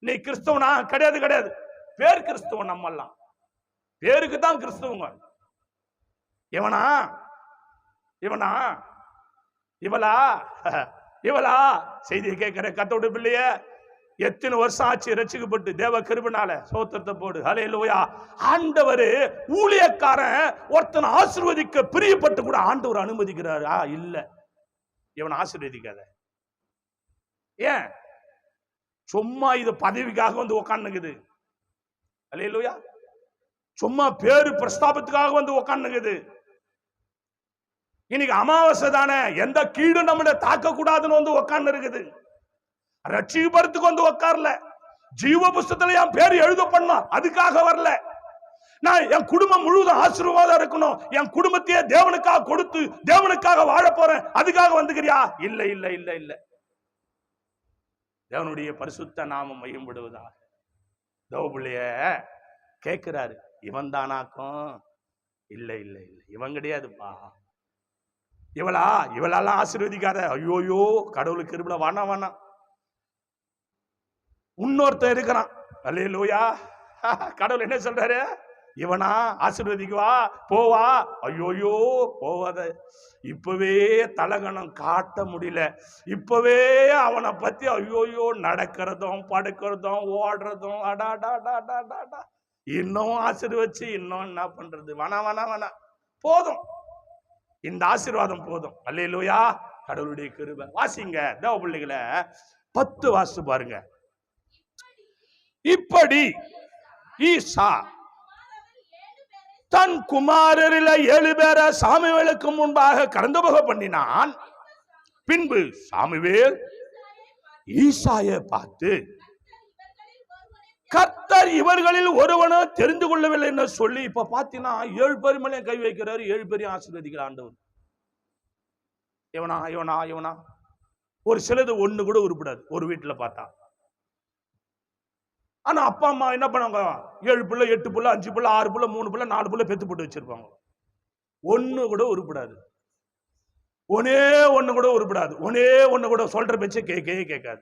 நீ கிறிஸ்தவனா? கிடையாது கிடையாது. பேர் கிறிஸ்தவன், நம்மெல்லாம் பேருக்கு தான் கிறிஸ்தவங்க. இவனா இவனா இவளா இவளா செய்தியை கேட்கிற கத்தோட பிள்ளைய, எத்தனை வருஷம் ஆச்சு ரட்சிக்கப்பட்டு, தேவ கிருபைனால சோத்திரத்தை போடு. ஹல்லேலூயா. ஆண்டவர் ஊழியக்காரன் ஒருத்தன் ஆசீர்வதிக்க பிரியப்பட்டு கூட ஆண்டவர் அனுமதிக்கிறாரு. இல்ல, இவன் ஆசீர்வதிக்காத. ஏன்? சும்மா இது பதவிக்காக வந்து உட்கார்ந்துக்குது. ஹல்லேலூயா. சும்மா பேரு பிரஸ்தாபத்துக்காக வந்து உட்கார்ந்துக்குது. இன்னைக்கு அமாவாசை தானே, எந்த கீடு நம்மள தாக்க கூடாதுன்னு வந்து உட்கார்ந்து இருக்குது. ரட்சிபத்துக்கு வந்து உட்கார்ல. ஜீவ புஸ்தகத்துல என் பேர் எழுத பண்ணோம், அதுக்காக வரல. நான் என் குடும்பம் முழுவதும் ஆசீர்வாதம் இருக்கணும், என் குடும்பத்தையே தேவனுக்காக கொடுத்து தேவனுக்காக வாழ போறேன், அதுக்காக வந்துக்கிறியா? இல்ல இல்ல இல்ல இல்ல. தேவனுடைய பரிசுத்த நாமம் மையப்படுவதாக. தேவபிள்ளைய கேட்கிறாரு, இவன் தானாக்கும்? இல்ல இல்ல இல்ல, இவன் கிடையாதுப்பா. இவளெல்லாம் ஆசீர்வதிக்காத. ஐயோயோ, கடவுளுக்கு இருப்பட வானா வானா. இன்னொருத்தன் இருக்கிறான். அல்லேலூயா. கடவுள் என்ன சொல்றாரு? இவனா ஆசீர்வதிக்குவா, போவா. ஐயோயோ, போவாத. இப்பவே தலகணம் காட்ட முடியல. இப்பவே அவனை பத்தி ஐயோயோ, நடக்கிறதும் படுக்கிறதும் ஓடுறதும் அடாடாடாடாடா. இன்னும் ஆசீர்வச்சு இன்னும் என்ன பண்றது? வேணா வேணா வேணா, போதும், இந்த ஆசீர்வாதம் போதும். அல்லேலூயா. கடவுளுடைய கிருபை. வாசிங்க தேவ பிள்ளைகளை, 10 வாசித்து பாருங்க. இப்படி ஈசா தன் குமாரரில் 7 பேரை சாமுவேலுக்கு முன்பாக கடந்து போக பண்ணினான். பின்பு சாமுவேல் ஈசாயை பார்த்து, கர்த்தர் இவர்களில் ஒருவனும் தெரிந்து கொள்ளவில்லை என்று சொல்லி, இப்ப பாத்தீங்கன்னா 7 பேர் மேலே கை வைக்கிறாரு, 7 பேரையும் ஆசீர்வதிக்கிற ஆண்டவர். இவனா இவனா இவனா? ஒரு சிலது ஒண்ணு கூட உருப்படாது ஒரு வீட்டுல பார்த்தா. ஆனா அப்பா அம்மா என்ன பண்ணுவாங்க? 7 பிள்ளை 8 பிள்ளை 5 பிள்ளை 6 பிள்ளை 3 பிள்ளை 4 பிள்ளை பெத்து போட்டு வச்சிருப்பாங்க. ஒண்ணு கூட உருப்படாது. ஒன்னே ஒண்ணு கூட உருப்படாது. ஒன்னே ஒண்ணு கூட சொல்ற பேச்சை கேட்கவே கேட்காது.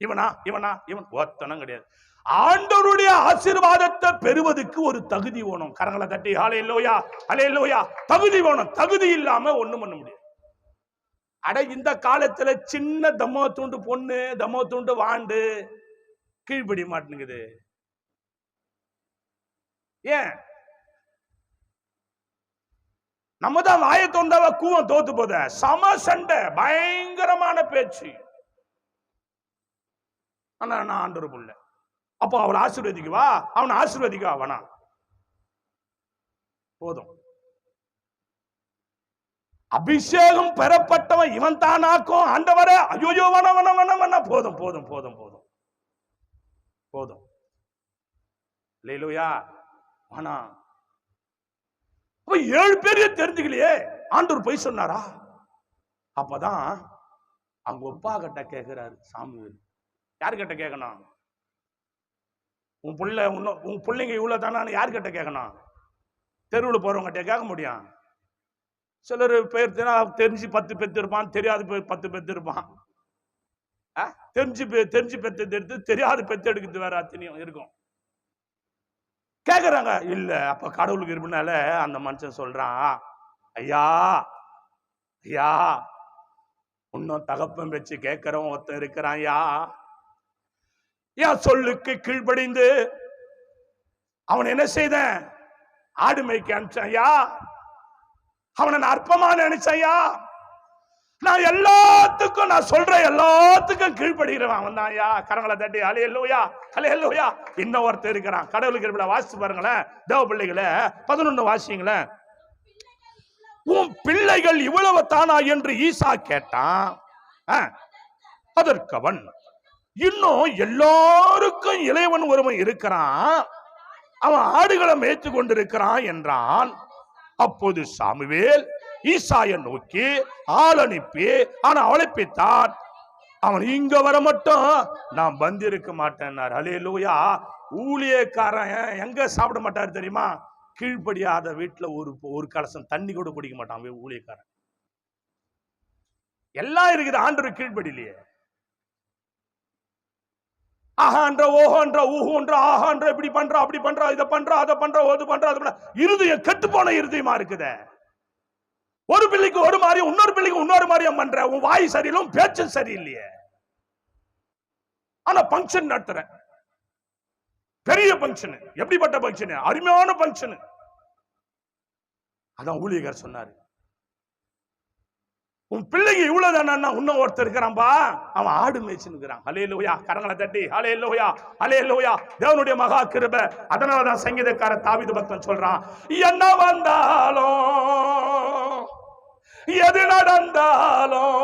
இவனா இவனா இவன் ஒத்தனம் கிடையாது. ஆண்டவருடைய ஆசீர்வாதத்தை பெறுவதற்கு ஒரு தகுதி வேணும். கரங்களை தட்டி ஹல்லேலூயா ஹல்லேலூயா. தகுதி வேணும். தகுதி இல்லாம ஒண்ணும் பண்ண முடியாது. அட, இந்த காலத்துல சின்ன தம்மோ தூண்டு பொண்ணு, தம்மோ தூண்டு வாண்டு கீழ்படி மாட்டேங்குது. ஏன்? நம்ம தான் வாயை தோந்தாவ கூவம் தோத்து போத. சம சண்டை, பயங்கரமான பேச்சு. ஆனா நான் ஆண்டவர் புள்ள. அப்போ அவளை ஆசீர்வதிக்குவா, அவனை ஆசீர்வதிக்கா அவனா? போதும். அபிஷேகம் பெறப்பட்டவன் இவன் தானாக்கும் ஆண்டவரே. ஐயோ, வன வன வன வன. போதும் போதும் போதும் போதும் போதும். அல்லேலூயா. ஆனா 7 பேரையும் தெரிஞ்சுக்கலையே, ஆண்டவர் போய் சொன்னாரா? அப்பதான் அவங்க அப்பா கிட்ட கேட்கிறாரு சாமுவேல். யாரு கிட்ட கேட்கணும்? உன் பிள்ளைங்க இவ்வளவு தானே யாருக்கிட்ட கேட்கணும்? தெருவில் போறவங்கிட்ட கேட்க முடியும்? சிலர் பேர் தெரிஞ்சு 10 பெத்து இருப்பான், தெரியாது 10 பெத்து இருப்பான். தெரிஞ்சு பெத்து எடுத்து தெரியாது பெத்து எடுக்கிறது வேற அத்தனையும் இருக்கும். கேக்குறாங்க. இல்ல, அப்ப கடவுளுக்கு இருப்பினால அந்த மனுஷன் சொல்றான், ஐயா ஐயா, இன்னும் தகப்பன் வச்சு கேட்கிறவன் ஒருத்தன் இருக்கிறான். ஐயா, என் சொல்லுக்கு கீழ்ப்படிந்து அவன் என்ன செய்த? ஆடு மேய்க்க அனுப்பிச்சையா. அவனை நான் அற்பமா நினைச்சையா. நான் எல்லாத்துக்கும், நான் சொல்ற எல்லாத்துக்கும் கீழ்ப்படுகிறவன் அவன் தான் ஐயா. கரங்களை தட்டி ஹல்லேலூயா ஹல்லேலூயா. இன்னும் ஒருத்தர் இருக்கிறான். கடவுளுக்கு இருப்பிட வாசிச்சு பாருங்களேன் தேவ பிள்ளைகளை. 11 வாசிங்களேன். உன் பிள்ளைகள் இவ்வளவு தானா என்று ஈசா கேட்டான். அதற்கு அவன், இன்னும் எல்லாருக்கும் இளையவன் ஒருவன் இருக்கிறான், அவன் ஆடுகளை மேய்த்து கொண்டிருக்கிறான் என்றான். அப்போது சாமுவேல் ஈசாயை நோக்கி ஆள் அனுப்பி அவனை அழைப்பித்தான். அவன் இங்க வர மட்டும் நான் வந்திருக்க மாட்டேன். ஹல்லேலூயா. ஊழியக்காரன் எங்க சாப்பிட மாட்டாரு தெரியுமா? கீழ்படியாத வீட்டுல ஒரு கலசம் தண்ணி கூட குடிக்க மாட்டான் ஊழியக்காரன். எல்லாம் இருக்குது, ஆண்டவர் கீழ்படியிலேயே. ஆஹான்ற ஓஹன்ற ஊஹன்ற ஆஹான்ற இப்படி பண்றா அப்படி பண்றா இதை பண்றா அதை பண்றா அது பண்றா அது பண்றா. இருதயம் கெட்டு போன இருதயமா இருக்குதே. ஒரு பிள்ளைக்கு ஒரு மாதிரி, இன்னொரு பிள்ளைக்கு இன்னொரு மாதிரியும் பண்ற. உன் வாய் சரியில்லை, பேச்சு சரியில்லையே. ஆனா பங்கன் நடத்துற, பெரிய பங்கன். எப்படிப்பட்ட பங்கன்? அருமையான பங்கன். அதான் ஊழியர் சொன்னாரு, உன் பிள்ளைக்கு இவ்வளவுதானா? இன்னும் ஒருத்தர் இருக்கிறான்பா, அவன் ஆடு மேய்ச்சிருக்கிறான். ஹல்லேலூயா. கரங்களை தட்டி ஹல்லேலூயா ஹல்லேலூயா. தேவனுடைய மகா கிருபை. அதனாலதான் சங்கீதக்கார தாவீது பக்தன் சொல்றான், என்ன வந்தாலும் எது நடந்தாலும்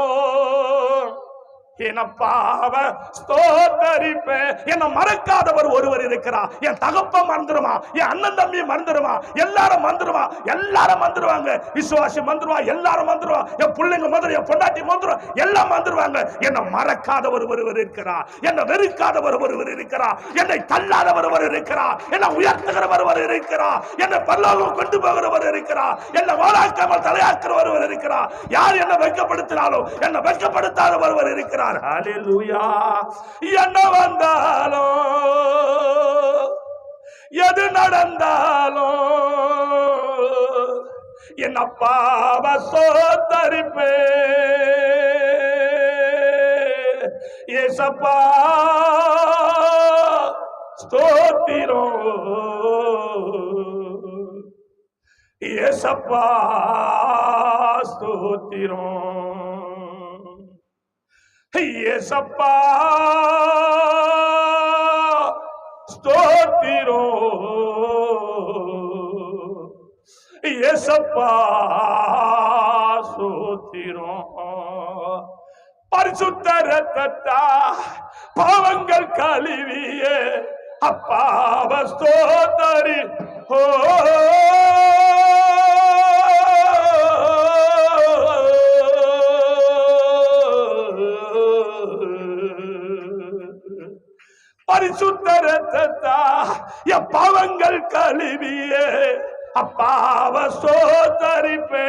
என்ன பாவ ஸ்தோத்தரிப்பேன். என்ன மறக்காதவர் ஒருவர் இருக்கிறார். என் தகப்ப மறந்துருமா, என் அண்ணன் தம்பி மறந்துருமா, எல்லாரும் மறந்துருமா, எல்லாரும் மறந்துருவாங்க. விசுவாசி மறந்துருவா, எல்லாரும் மறந்துருவா. என் பிள்ளைங்க மறந்துடும், என் பொண்டாட்டி மறந்துடும், எல்லாம் மறந்துருவாங்க. என்னை மறக்காதவர் ஒருவர் இருக்கிறார். என்னை வெறுக்காதவர் ஒருவர் இருக்கிறார். என்னை தள்ளாதவர் ஒருவர் இருக்கிறார். என்னை உயர்த்துகிறவர் ஒருவர் இருக்கிறார். என்னை பரலோகம் கொண்டு போகிறவர் இருக்கிறார். என்னை வாழாக்காமல் தலையாக்கிற ஒருவர் இருக்கிறார். யார் என்னை வெட்கப்படுத்தினாலும் என்னை வெட்கப்படுத்தாத ஒருவர் இருக்கிறார். ஹல்லேலூயா. என்ன வந்தாலும் எது நடந்தாலும் என்ன பாவ சோத்தரிப்பே. ஏசப்பா ஸ்தோத்திரம், ஏசப்பா ஸ்தோத்திரம், ஏசப்பா ஸ்தோத்திரம், ஏசப்பா ஸ்தோத்திரம். பரிசுத்த இரத்தத்தா பாவங்கள் கழுவிய அப்பாவ ஸ்தோத்தரி. ஓ பரிசுத்த இரத்தத்தா என் பாவங்கள் கழுவிய அப்பாவ ஸ்தோத்தரிப்பே.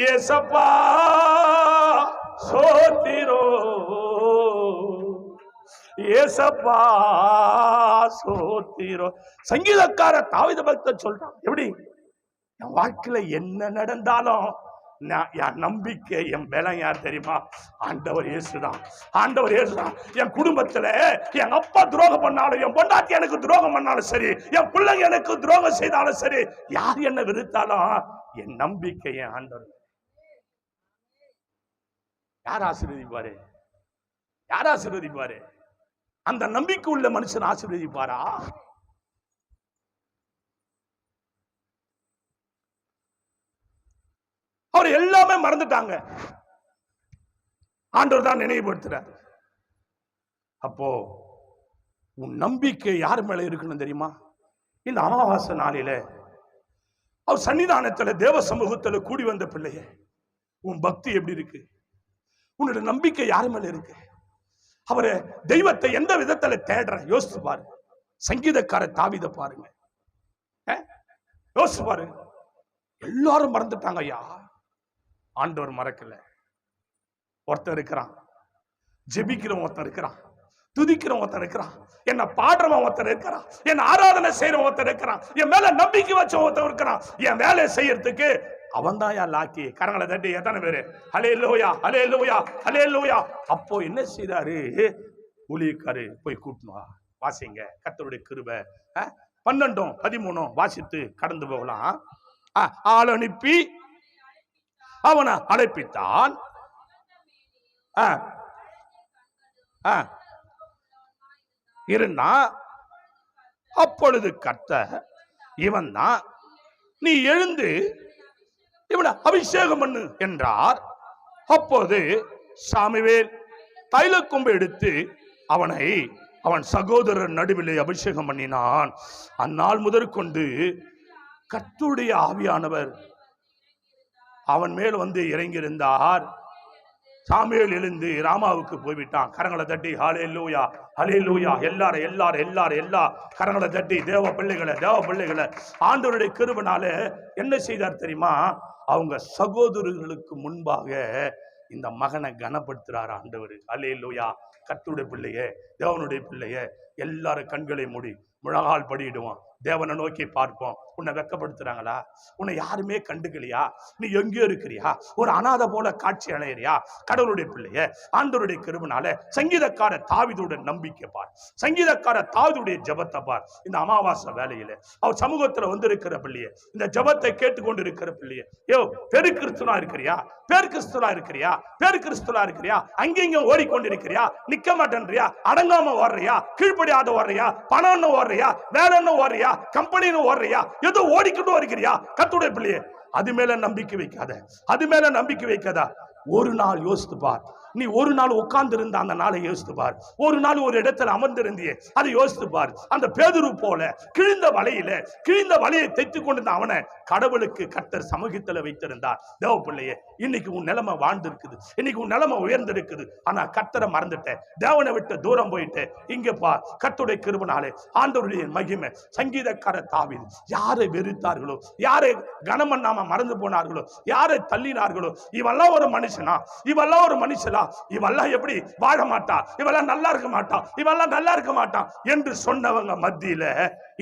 ஏசப்பா சோத்திரோ, ஏசப்பா சோத்திரோ. சங்கீதக்கார தாவீது பக்தன் சொல்றான், எப்படி என் வாழ்க்கையில என்ன நடந்தாலும் என் நம்பிக்கை, என் பலம் யார் தெரியுமா? ஆண்டவர் இயேசுதான். ஆண்டவர் இயேசுதான். என் குடும்பத்துல என் அப்பா துரோகம் பண்ணாலும், என் பொண்டாட்டி எனக்கு துரோகம் பண்ணாலும் சரி, என் பிள்ளைங்க எனக்கு துரோகம் செய்தாலும் சரி, யார் என்ன விருத்தாலும் என் நம்பிக்கை என் ஆண்டவர். யார் ஆசீர்வதிப்பாரு? யார் ஆசீர்வதிப்பாரு? அந்த நம்பிக்கை உள்ள மனுஷன் ஆசீர்வதிப்பாரா? அவர் எல்லாமே மறந்துட்டாங்க. ஆண்டவர் தான் நினைவுபடுத்துறார். அப்போ உன் நம்பிக்கை யார் மேல இருக்கணும் தெரியுமா? இந்த அமாவாசை நாளில அவர் சன்னிதானத்துல தேவ சமூகத்துல கூடி வந்த பிள்ளைய, உன் பக்தி எப்படி இருக்கு? உன்னோட நம்பிக்கை யார் மேல இருக்கு? அவரை தெய்வத்தை எந்த விதத்துல தேடுற? யோசிச்சு பாரு. சங்கீதக்கார தாவீதை பாருங்க, யோசிச்சு பாரு. எல்லாரும் மறந்துட்டாங்க ஐயா, ஆண்டவர் மறக்கல. ஒருத்தர் இருக்கிறான், ஜெபிக்கிறவன் ஒருத்தர் இருக்கிறான், துதிக்கிறவன் ஒருத்தர் இருக்கிறான், என்ன பாடுறவன் ஒருத்தர் இருக்கிறான், என்ன ஆராதனை செய்யறவன் ஒருத்தர் இருக்கிறான், என் மேல நம்பிக்கை வச்ச ஒருத்தர் இருக்கிறான். என் வேலையை செய்யறதுக்கு அவன் தான் யா லாக்கி. கரங்களை தட்டி எத்தனை பேரு ஹல்லேலூயா ஹல்லேலூயா ஹல்லேலூயா. அப்போ என்ன செய்தாரு? ஊழியக்காரு போய் கூட்டணும், வாசிங்க கர்த்தருடைய கிருபை. 12, 13 வாசித்து கடந்து போகலாம். ஆள் அனுப்பி அவனை அழைப்பித்தான். இருந்தா அப்பொழுது கர்த்தர், இவன் தான், நீ எழுந்து இவனை அபிஷேகம் பண்ணு என்றார். அப்போது சாமுவேல் தைலக்கொம்பு எடுத்து அவனை அவன் சகோதரர் நடுவிலே அபிஷேகம் பண்ணினான். அந்நாள் முதற்கொண்டு கர்த்தருடைய ஆவியானவர் அவன் மேல் வந்து இறங்கியிருந்தார். சாமுவேல் எழுந்து ராமாவுக்கு போய்விட்டான். கரங்களை தட்டி ஹல்லேலூயா ஹல்லேலூயா. எல்லாரும் எல்லாரும் எல்லாரும் எல்லா கரங்களை தட்டி தேவ பிள்ளைகளை ஆண்டவருடைய கிருபைனால என்ன செய்தார் தெரியுமா? அவங்க சகோதரர்களுக்கு முன்பாக இந்த மகனை கனப்படுத்துறார் ஆண்டவர். ஹல்லேலூயா கர்த்தருடைய பிள்ளையே, தேவனுடைய பிள்ளையே, எல்லாரும் கண்களை மூடி முழங்கால் படியிடுவோம், தேவனை நோக்கி பார்ப்போம். உன்னை வெக்கப்படுத்துறாங்களா? உன்னை யாருமே கண்டுக்கலையா? நீ எங்கேயோ இருக்கிறியா? ஒரு அனாதை போல காட்சி அடையிறியா? கடவுளுடைய பிள்ளைய, ஆண்டவருடைய கிருபைனால சங்கீதக்கார தாவீதுடைய நம்பிக்கை பார், சங்கீதக்கார தாவீதுடைய ஜெபத்தை பார். இந்த அமாவாசை வேலையில அவர் சமூகத்துல வந்திருக்கிற பிள்ளைய, இந்த ஜெபத்தை கேட்டுக்கொண்டு இருக்கிற பிள்ளைய, யோ பெரு கிறிஸ்துவா இருக்கிறியா? பேர் கிறிஸ்துவா இருக்கிறியா? பேர் கிறிஸ்துவா இருக்கிறியா? அங்கேயும் ஓடிக்கொண்டிருக்கிறியா? நிக்க மாட்டேன்றியா? அடங்காம ஓடுறியா? கீழ்ப்படியாத ஓடுறியா? பணம்னு ஓடுறியா? வேலைன்னு ஓடுறியா? கம்பெனின்னு ஓடுறியா? ஏதோ ஓடிக்கிட்டு இருக்கிறியா? கர்த்தருடைய பிள்ளையே, அது மேல நம்பிக்கை வைக்காத, அது மேல நம்பிக்கை வைக்காத. ஒரு நாள் யோசித்து பார். நீ ஒரு நாள் உட்கார்ந்து இருந்த அந்த நாளை யோசித்து பார். ஒரு நாள் ஒரு இடத்துல அமர்ந்திருந்தியே, அதை யோசித்து பார். அந்த பேதுரு போல கிழிந்த வலையை தைத்துக் கொண்டிருந்த அவனை கடவுளுக்கு கர்த்தர் சமூகத்துல வைத்திருந்தார். தேவ பிள்ளையே, இன்னைக்கு உன் நிலைமை வாழ்ந்து இருக்குது, இன்னைக்கு உன் நிலைமை உயர்ந்து இருக்குது. ஆனா கர்த்தரை மறந்துட்ட, தேவனை விட்டு தூரம் போயிட்டு. இங்க பார், கர்த்தருடைய கிருபையாலே ஆண்டவருடைய மகிமை. சங்கீதக்கார தாவீது யாரை வெறுத்தார்களோ, யாரை கனம் பண்ணாம மறந்து போனார்களோ, யாரை தள்ளினார்களோ, இவெல்லாம் ஒரு மனுஷனா? இவெல்லாம் ஒரு மனுஷனா? இவெல்லாம் எப்படி வாழ மாட்டா? இவெல்லாம் நல்லா இருக்க மாட்டா? இவெல்லாம் நல்லா இருக்க மாட்டான் என்று சொன்னவங்க மத்தியில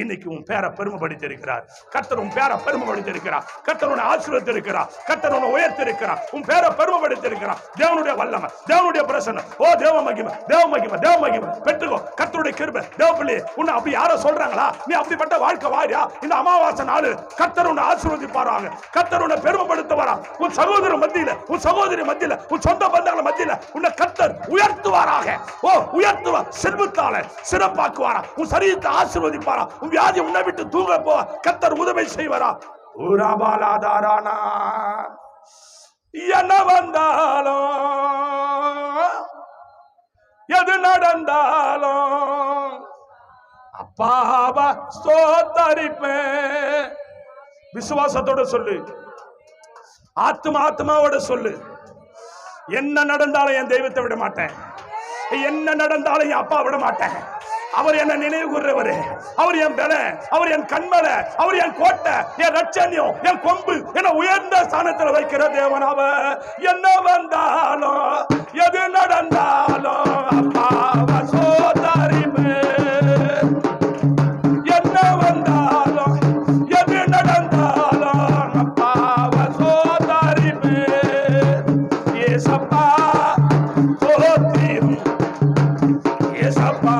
இன்னைக்கு உன் பேரை பெருமைப்படுத்தி இருக்கிறார். கர்த்தர் உன் பேரை பெருமைப்படுத்தி இருக்கிறார். கர்த்தர் உன்னை ஆசீர்வதித்து இருக்கிறார். கர்த்தர் உன்னை உயர்த்தி இருக்கிறார். உன் பேரை பெருமைப்படுத்தி இருக்கிறார். தேவனுடைய வல்லமை, தேவனுடைய பிரசன்னம், ஓ தேவ மகிமை, தேவ மகிமை, தேவ மகிமை பெற்றுக்கோ. கர்த்தருடைய கிருபை. தேவ பிள்ளையே, உன்னை அப்படி யாரோ சொல்றாங்களா? நீ அப்படிப்பட்ட வாழ்க்கை வாரியா? இந்த அமாவாசை நாள் கர்த்தர் உன்னை ஆசீர்வதிப்பாராங்க. கர்த்தர் உன்னை பெருமைப்படுத்துவாரா? உன் சகோதர மத்தியில, உன் சகோதரி மத்தியில, உன் சொந்த பந்தங்கள் மத்தியில உன்னை கர்த்தர் உயர்த்துவாராக. ஓ உயர்த்துவார், செல்வத்தால சிறப்பாக்குவாரா? உன் சரீரத்தை ஆசீர்வதிப்பாரா? உன் வியாதி உன்னை விட்டு தூங்க போ கர்த்தர் உதவி செய்வாரா? ஊராபாலாதாரானா என்ன வந்தாலும் எது நடந்தாலும் அப்பாவா ஸ்தோத்தரிப்பேன். விசுவாசத்தோட சொல்லு, ஆத்மாவோட சொல்லு. என்ன நடந்தாலும் என் தெய்வத்தை விட மாட்டேன், என்ன நடந்தாலும் என் அப்பா விட மாட்டேன். அவர் என்ன நினைவு கூறுறவரு, அவர் என் பல, அவர் என் கண்மல, அவர் என் கோட்டை, என் ரட்சணியம், என் கொம்பு, என்ன உயர்ந்த ஸ்தானத்தில் வைக்கிற தேவன் அவர். என்ன வந்தாலும் எது நடந்தாலும் அப்பாவை சோதரிப்பேன். என்ன வந்தாலும் எது நடந்தாலும் அப்பாவை சோதரிப்பேன். ஏசப்பா சோத்திரம், ஏசப்பா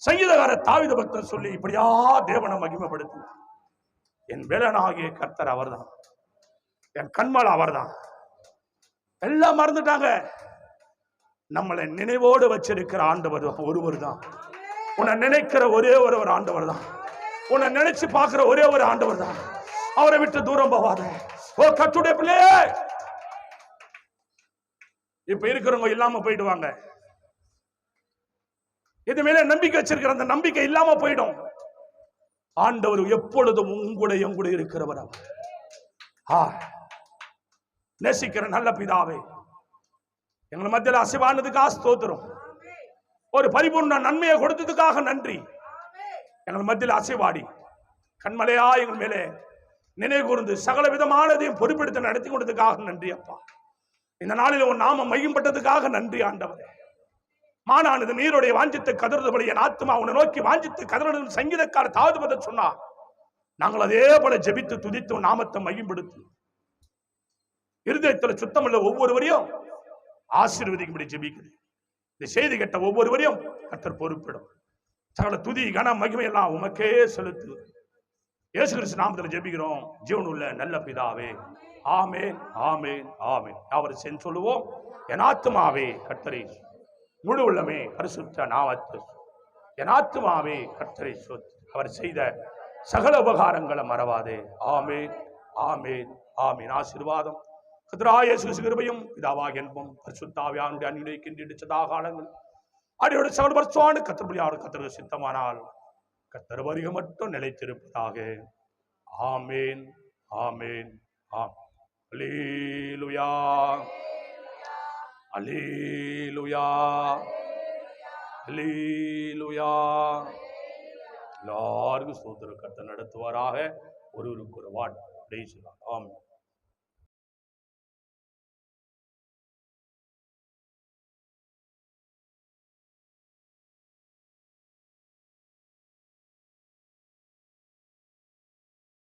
சங்கீதக்கார தாவீது பக்தன் சொல்லி இப்படியா தேவனை மகிமைப்படுத்து. என் வேலனாகிய கர்த்தர் அவர்தான், என் கண்மலை அவர்தான். எல்லாம் மறந்துட்டாங்க. நம்மளை நினைவோடு வச்சிருக்கிற ஆண்டவர் ஒருவர் தான். உன்னை நினைக்கிற ஒரே ஒரு ஆண்டவர் தான். உன்னை நினைச்சு பார்க்கிற ஒரே ஒரு ஆண்டவர் தான். அவரை விட்டு தூரம் போவாத. ஓ கர்த்தருடைய பிள்ளையே, இப்ப இருக்கிறவங்க இல்லாம போயிடுவாங்க. இது மேல நம்பிக்கை வச்சிருக்கிற அந்த நம்பிக்கை இல்லாம போயிடும். ஆண்டவர் எப்பொழுதும் உங்களுடைய எங்கூட இருக்கிறவர். அவர் நேசிக்கிற நல்ல பிதாவே, எங்கள் மத்தியில் அசைவானதுக்காக ஸ்தோத்திரம். ஒரு பரிபூர்ண நன்மையை கொடுத்ததுக்காக நன்றி. எங்கள் மத்தியில் அசைவாடி கண்மலையா எங்கள் மேலே நினைவு கூர்ந்து சகல விதமானதையும் பொறுப்பெடுத்து நடத்தி கொண்டதுக்காக நன்றி அப்பா. இந்த நாளில் ஒரு நாம மையப்பட்டதுக்காக நன்றி ஆண்டவரே. மானானது நீருடைய வாஞ்சித்து கதறுதபடி என் ஆத்மா உன்னை நோக்கி வாஞ்சித்து கதறது. சங்கீதக்கார தாவீது சொன்னார், நாங்கள் அதே போல ஜெபித்து துதித்து நாமத்தை மகிம்படுத்து இருதயத்தில் சுத்தமுள்ள ஒவ்வொருவரையும் ஆசீர்வதிக்கும்படி ஜெபிக்கிறேன். இந்த செய்தி கேட்ட ஒவ்வொருவரையும் கர்த்தர் பொறுப்பிடும். சகல துதி கன மகிமை எல்லாம் உமக்கே செலுத்து. இயேசு கிறிஸ்து நாமத்தில் ஜெபிக்கிறோம் ஜீவனுள்ள நல்ல பிதாவே. ஆமென், ஆமென், ஆமென். அவர் சென்று சொல்லுவோம். என் ஆத்துமாவே கர்த்தரை முழு உள்ளமே பரிசுத்த நாமத்து, என் ஆத்துமாவே கர்த்தரை சொத்து, அவர் செய்த சகல உபகாரங்களை மறவாதே. ஆமென், ஆமென், ஆமென். ஆசீர்வாதம் கர்த்தராகிய இயேசு கிறிஸ்து கிருபையும் பிதாவாகிய அன்பும் பரிசுத்த ஆவியானவருடைய அன்பினைக்கின்ற சதா காலங்கள் அடியோடு சகல பரிசுத்தமான கர்த்தருடைய கர்த்தருக்கு சித்தமானால் கர்த்தர் வருகை மட்டும் நிலைத்திருப்பதாக. ஆமென், ஆமென், ஆமென். அல்லேலூயா, அல்லேலூயா, அல்லேலூயா. எல்லாருக்கும் ஸ்தோத்திரம். கர்த்தர் நடத்துவாராக. ஒருவருக்கு ஒரு வாட். ஆமென்.